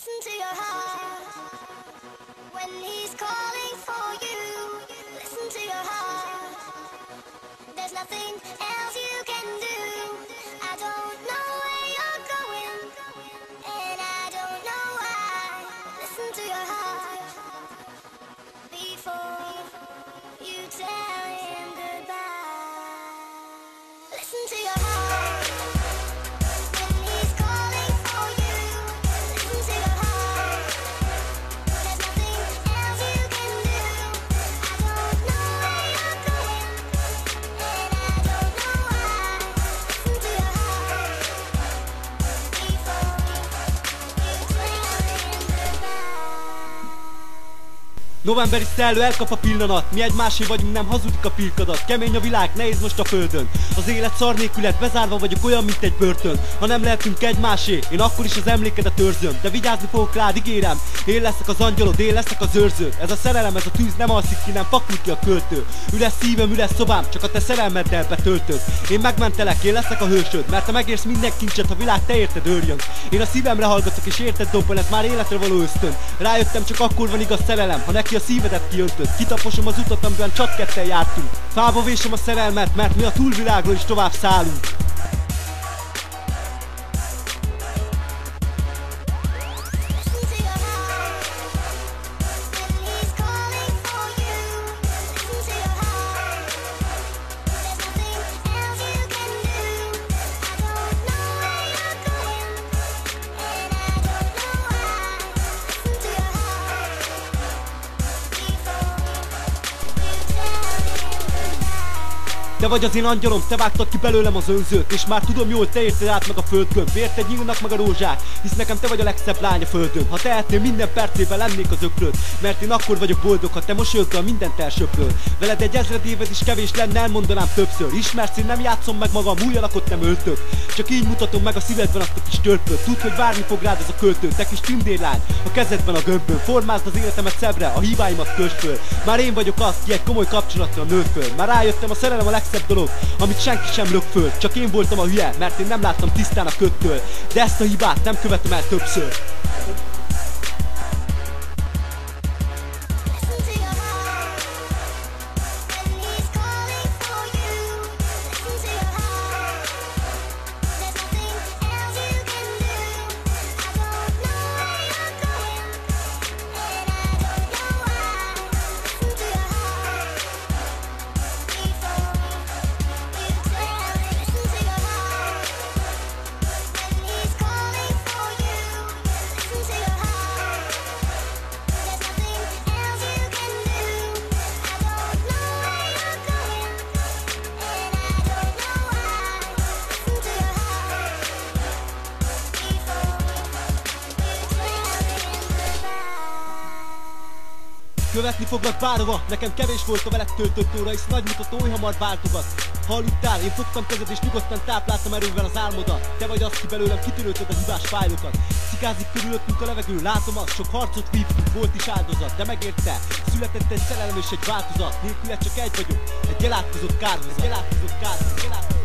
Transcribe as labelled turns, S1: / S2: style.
S1: Listen to your heart when he's calling for you. Listen to your heart. There's nothing else you can do. I don't know where you're going, and I don't know why. Listen to your heart before you tell him goodbye. Listen to your heart.
S2: Novemberi szellő elkap a pillanat, mi egymásé vagyunk, nem hazudik a pirkadat. Kemény a világ, nehéz most a földön. Az élet szar nélkület, bezárva vagyok olyan, mint egy börtön. Ha nem lehetünk egymásé, én akkor is az emlékedet őrzöm. De vigyázni fogok rád, ígérem, én leszek az angyalod, én leszek az őrződ. Ez a szerelem, ez a tűz nem alszik ki, nem fakul ki a költő. Üres szívem, üres szobám, csak a te szerelmeddel betöltöd. Én megmentelek, én leszek a hősöd, mert te megérsz minden kincset, a világ te érted őrjön. Én a szívemre hallgatok és érted dobban, ez már életre való ösztön. Rájöttem, csak akkor van igaz szerelem, ha neki a szívedet kiöntöd. Kitaposom az utat, amiben csak ketten jártunk. Fába vésem a szerelmet, mert mi a túlvilágról is tovább szállunk. Te vagy az én angyalom, te vágtad ki belőlem az önzőt, és már tudom jól, te érted át meg a földgömb. Érted, nyílnak meg a rózsák, hisz nekem te vagy a legszebb lány a földön. Ha tehetnél, minden percében lennék az ökröd, mert én akkor vagyok boldog, ha te mosolyoggal mindent elsöpről. Veled egy ezred éved is kevés lenne, elmondanám többször. Ismersz, én nem játszom meg magam, új alakot nem öltök, csak így mutatom meg a szívedben azt a kis törpöt. Tudd, hogy várni fog rád ez a költő, te kis tündérlány, a kezedben a gömbön. Formázd az életemet szebbre, a hibáimat kösd föl. Már én vagyok az, ki egy komoly kapcsolatra nő föl. Már rájöttem, a szerelem a legszebb dolog, amit senki sem lök föl. Csak én voltam a hülye, mert én nem láttam tisztán a köttől. De ezt a hibát nem követem el többször. Követni foglak bárhova, nekem kevés volt a veled töltött óra, hisz nagy mutató oly hamar váltogat. Hallottál, én fogtam kezed és nyugodtan tápláltam erővel az álmodat. Te vagy az, ki belőlem kitörölted a hibás fájlokat. Szikázik körülöttünk a levegő, látom azt, sok harcot vívtunk, volt is áldozat. De megérte, született egy szerelem és egy változat. Nélküle csak egy vagyok, egy elátkozott kárhozat.